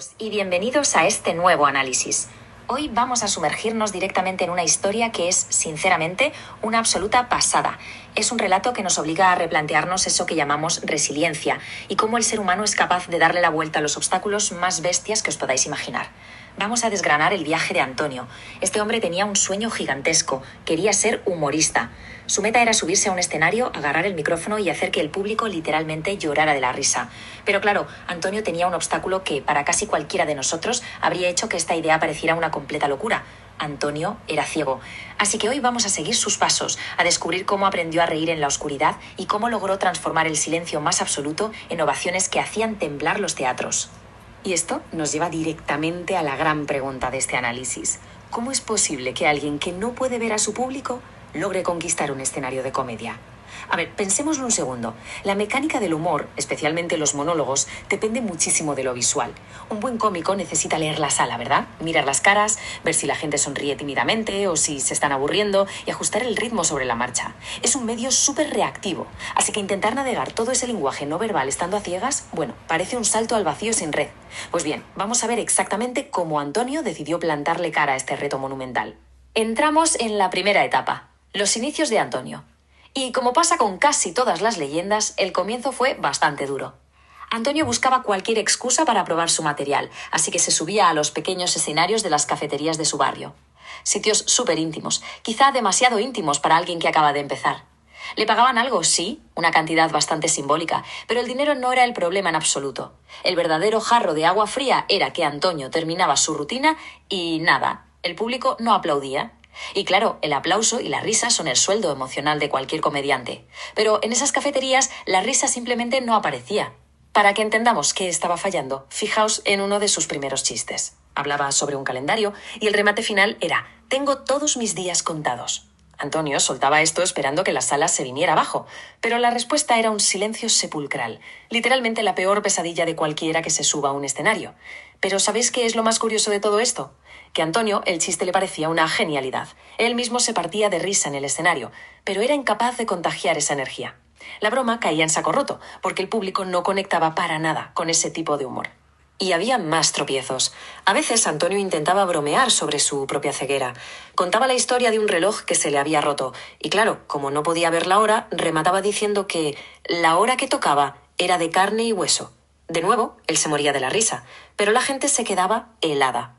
todos y bienvenidos a este nuevo análisis. Hoy vamos a sumergirnos directamente en una historia que es, sinceramente, una absoluta pasada. Es un relato que nos obliga a replantearnos eso que llamamos resiliencia y cómo el ser humano es capaz de darle la vuelta a los obstáculos más bestias que os podáis imaginar. Vamos a desgranar el viaje de Antonio. Este hombre tenía un sueño gigantesco, quería ser humorista. Su meta era subirse a un escenario, agarrar el micrófono y hacer que el público literalmente llorara de la risa. Pero claro, Antonio tenía un obstáculo que, para casi cualquiera de nosotros, habría hecho que esta idea pareciera una completa locura. Antonio era ciego. Así que hoy vamos a seguir sus pasos, a descubrir cómo aprendió a reír en la oscuridad y cómo logró transformar el silencio más absoluto en ovaciones que hacían temblar los teatros. Y esto nos lleva directamente a la gran pregunta de este análisis. ¿Cómo es posible que alguien que no puede ver a su público logre conquistar un escenario de comedia? A ver, pensémoslo un segundo. La mecánica del humor, especialmente los monólogos, depende muchísimo de lo visual. Un buen cómico necesita leer la sala, ¿verdad? Mirar las caras, ver si la gente sonríe tímidamente o si se están aburriendo y ajustar el ritmo sobre la marcha. Es un medio súper reactivo, así que intentar navegar todo ese lenguaje no verbal estando a ciegas, bueno, parece un salto al vacío sin red. Pues bien, vamos a ver exactamente cómo Antonio decidió plantarle cara a este reto monumental. Entramos en la primera etapa, los inicios de Antonio. Y como pasa con casi todas las leyendas, el comienzo fue bastante duro. Antonio buscaba cualquier excusa para probar su material, así que se subía a los pequeños escenarios de las cafeterías de su barrio. Sitios súper íntimos, quizá demasiado íntimos para alguien que acaba de empezar. Le pagaban algo, sí, una cantidad bastante simbólica, pero el dinero no era el problema en absoluto. El verdadero jarro de agua fría era que Antonio terminaba su rutina y nada, el público no aplaudía. Y claro, el aplauso y la risa son el sueldo emocional de cualquier comediante. Pero en esas cafeterías la risa simplemente no aparecía. Para que entendamos qué estaba fallando, fijaos en uno de sus primeros chistes. Hablaba sobre un calendario y el remate final era: «Tengo todos mis días contados». Antonio soltaba esto esperando que la sala se viniera abajo, pero la respuesta era un silencio sepulcral, literalmente la peor pesadilla de cualquiera que se suba a un escenario. Pero ¿sabéis qué es lo más curioso de todo esto? Que a Antonio el chiste le parecía una genialidad. Él mismo se partía de risa en el escenario, pero era incapaz de contagiar esa energía. La broma caía en saco roto, porque el público no conectaba para nada con ese tipo de humor. Y había más tropiezos. A veces Antonio intentaba bromear sobre su propia ceguera. Contaba la historia de un reloj que se le había roto. Y claro, como no podía ver la hora, remataba diciendo que la hora que tocaba era de carne y hueso. De nuevo, él se moría de la risa, pero la gente se quedaba helada.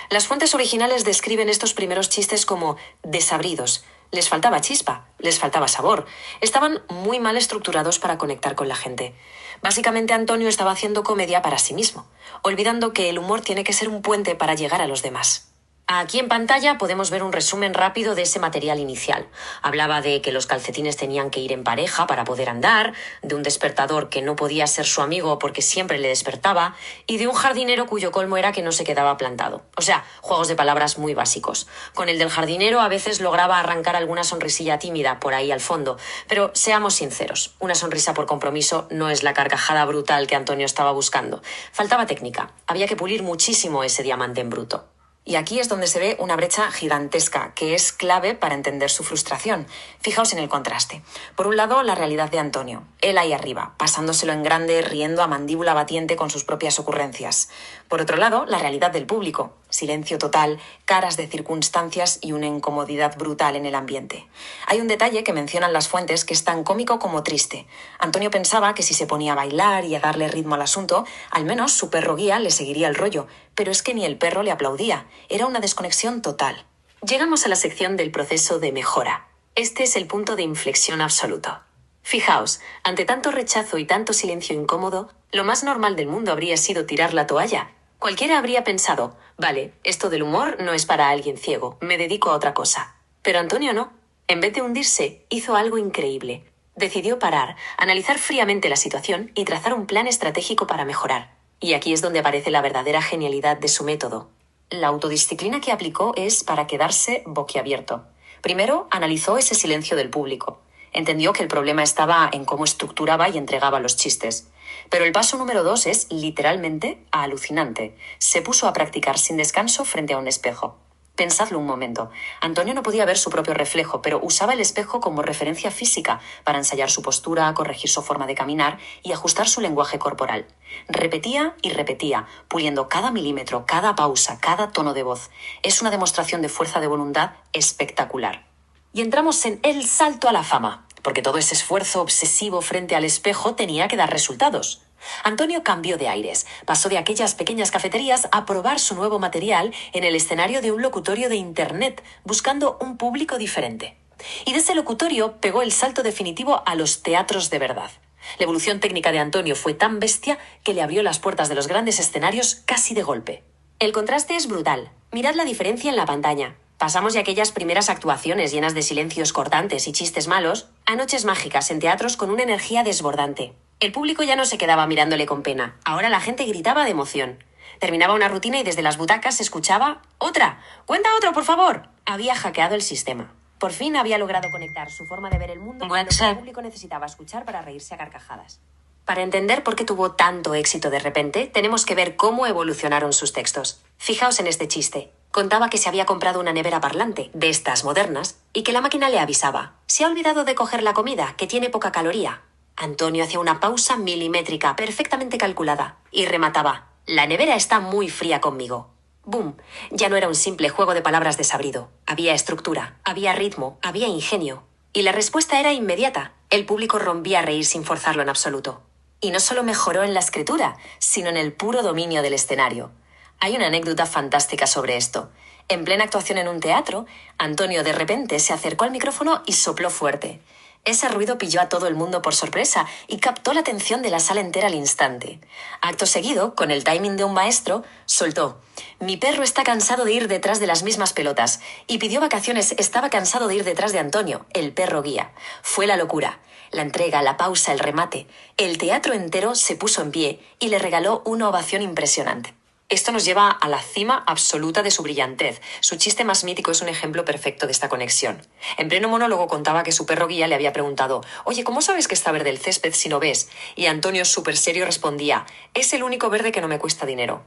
Las fuentes originales describen estos primeros chistes como desabridos. Les faltaba chispa, les faltaba sabor. Estaban muy mal estructurados para conectar con la gente. Básicamente Antonio estaba haciendo comedia para sí mismo, olvidando que el humor tiene que ser un puente para llegar a los demás. Aquí en pantalla podemos ver un resumen rápido de ese material inicial. Hablaba de que los calcetines tenían que ir en pareja para poder andar, de un despertador que no podía ser su amigo porque siempre le despertaba, y de un jardinero cuyo colmo era que no se quedaba plantado. O sea, juegos de palabras muy básicos. Con el del jardinero a veces lograba arrancar alguna sonrisilla tímida por ahí al fondo, pero seamos sinceros, una sonrisa por compromiso no es la carcajada brutal que Antonio estaba buscando. Faltaba técnica, había que pulir muchísimo ese diamante en bruto. Y aquí es donde se ve una brecha gigantesca, que es clave para entender su frustración. Fijaos en el contraste. Por un lado, la realidad de Antonio. Él ahí arriba, pasándoselo en grande, riendo a mandíbula batiente con sus propias ocurrencias. Por otro lado, la realidad del público. Silencio total, caras de circunstancias y una incomodidad brutal en el ambiente. Hay un detalle que mencionan las fuentes que es tan cómico como triste. Antonio pensaba que si se ponía a bailar y a darle ritmo al asunto, al menos su perro guía le seguiría el rollo. Pero es que ni el perro le aplaudía. Era una desconexión total. Llegamos a la sección del proceso de mejora. Este es el punto de inflexión absoluto. Fijaos, ante tanto rechazo y tanto silencio incómodo, lo más normal del mundo habría sido tirar la toalla. Cualquiera habría pensado: vale, esto del humor no es para alguien ciego, me dedico a otra cosa. Pero Antonio no. En vez de hundirse, hizo algo increíble. Decidió parar, analizar fríamente la situación y trazar un plan estratégico para mejorar. Y aquí es donde aparece la verdadera genialidad de su método. La autodisciplina que aplicó es para quedarse boquiabierto. Primero, analizó ese silencio del público. Entendió que el problema estaba en cómo estructuraba y entregaba los chistes. Pero el paso número 2 es literalmente alucinante. Se puso a practicar sin descanso frente a un espejo. Pensadlo un momento. Antonio no podía ver su propio reflejo, pero usaba el espejo como referencia física para ensayar su postura, corregir su forma de caminar y ajustar su lenguaje corporal. Repetía y repetía, puliendo cada milímetro, cada pausa, cada tono de voz. Es una demostración de fuerza de voluntad espectacular. Y entramos en el salto a la fama, porque todo ese esfuerzo obsesivo frente al espejo tenía que dar resultados. Antonio cambió de aires, pasó de aquellas pequeñas cafeterías a probar su nuevo material en el escenario de un locutorio de Internet, buscando un público diferente. Y de ese locutorio pegó el salto definitivo a los teatros de verdad. La evolución técnica de Antonio fue tan bestia que le abrió las puertas de los grandes escenarios casi de golpe. El contraste es brutal. Mirad la diferencia en la pantalla. Pasamos de aquellas primeras actuaciones llenas de silencios cortantes y chistes malos a noches mágicas en teatros con una energía desbordante. El público ya no se quedaba mirándole con pena. Ahora la gente gritaba de emoción. Terminaba una rutina y desde las butacas se escuchaba ¡Otra! ¡Cuenta otro, por favor! Había hackeado el sistema. Por fin había logrado conectar su forma de ver el mundo con lo que el público necesitaba escuchar para reírse a carcajadas. Para entender por qué tuvo tanto éxito de repente, tenemos que ver cómo evolucionaron sus textos. Fijaos en este chiste. Contaba que se había comprado una nevera parlante, de estas modernas, y que la máquina le avisaba. Se ha olvidado de coger la comida, que tiene poca caloría. Antonio hacía una pausa milimétrica, perfectamente calculada, y remataba. La nevera está muy fría conmigo. ¡Bum! Ya no era un simple juego de palabras desabrido. Había estructura, había ritmo, había ingenio. Y la respuesta era inmediata. El público rompía a reír sin forzarlo en absoluto. Y no solo mejoró en la escritura, sino en el puro dominio del escenario. Hay una anécdota fantástica sobre esto. En plena actuación en un teatro, Antonio de repente se acercó al micrófono y sopló fuerte. Ese ruido pilló a todo el mundo por sorpresa y captó la atención de la sala entera al instante. Acto seguido, con el timing de un maestro, soltó: «Mi perro está cansado de ir detrás de las mismas pelotas», y pidió vacaciones. Estaba cansado de ir detrás de Antonio, el perro guía. Fue la locura. La entrega, la pausa, el remate. El teatro entero se puso en pie y le regaló una ovación impresionante. Esto nos lleva a la cima absoluta de su brillantez. Su chiste más mítico es un ejemplo perfecto de esta conexión. En pleno monólogo contaba que su perro guía le había preguntado: «Oye, ¿cómo sabes que está verde el césped si no ves?». Y Antonio, súper serio, respondía: «Es el único verde que no me cuesta dinero».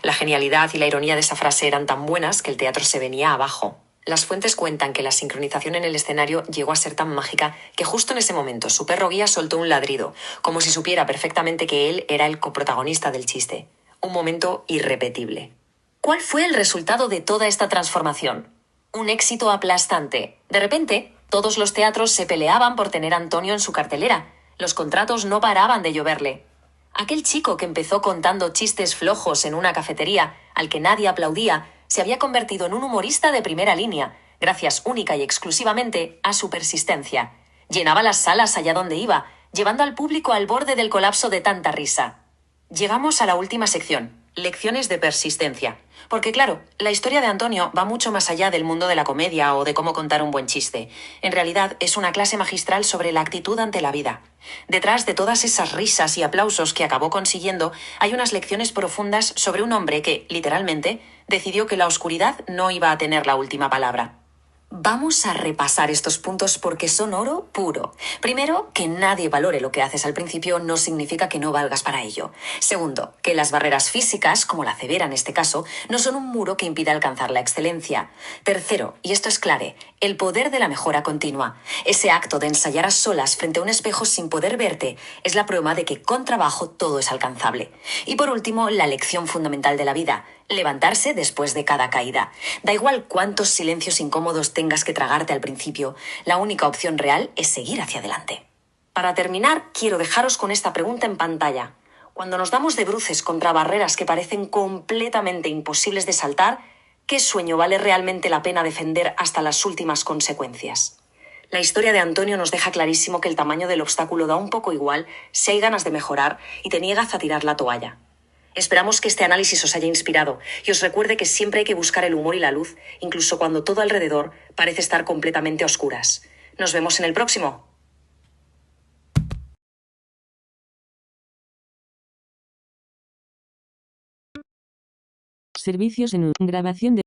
La genialidad y la ironía de esa frase eran tan buenas que el teatro se venía abajo. Las fuentes cuentan que la sincronización en el escenario llegó a ser tan mágica que justo en ese momento su perro guía soltó un ladrido, como si supiera perfectamente que él era el coprotagonista del chiste. Un momento irrepetible. ¿Cuál fue el resultado de toda esta transformación? Un éxito aplastante. De repente, todos los teatros se peleaban por tener a Antonio en su cartelera. Los contratos no paraban de lloverle. Aquel chico que empezó contando chistes flojos en una cafetería, al que nadie aplaudía, se había convertido en un humorista de primera línea, gracias única y exclusivamente a su persistencia. Llenaba las salas allá donde iba, llevando al público al borde del colapso de tanta risa. Llegamos a la última sección, lecciones de persistencia. Porque claro, la historia de Antonio va mucho más allá del mundo de la comedia o de cómo contar un buen chiste. En realidad es una clase magistral sobre la actitud ante la vida. Detrás de todas esas risas y aplausos que acabó consiguiendo, hay unas lecciones profundas sobre un hombre que, literalmente, decidió que la oscuridad no iba a tener la última palabra. Vamos a repasar estos puntos porque son oro puro. Primero, que nadie valore lo que haces al principio no significa que no valgas para ello. Segundo, que las barreras físicas, como la ceguera en este caso, no son un muro que impida alcanzar la excelencia. Tercero, y esto es clave, el poder de la mejora continua. Ese acto de ensayar a solas frente a un espejo sin poder verte es la prueba de que con trabajo todo es alcanzable. Y por último, la lección fundamental de la vida: levantarse después de cada caída. Da igual cuántos silencios incómodos tengas que tragarte al principio, la única opción real es seguir hacia adelante. Para terminar, quiero dejaros con esta pregunta en pantalla. Cuando nos damos de bruces contra barreras que parecen completamente imposibles de saltar, ¿qué sueño vale realmente la pena defender hasta las últimas consecuencias? La historia de Antonio nos deja clarísimo que el tamaño del obstáculo da un poco igual si hay ganas de mejorar y te niegas a tirar la toalla. Esperamos que este análisis os haya inspirado y os recuerde que siempre hay que buscar el humor y la luz, incluso cuando todo alrededor parece estar completamente a oscuras. Nos vemos en el próximo. Servicios en grabación de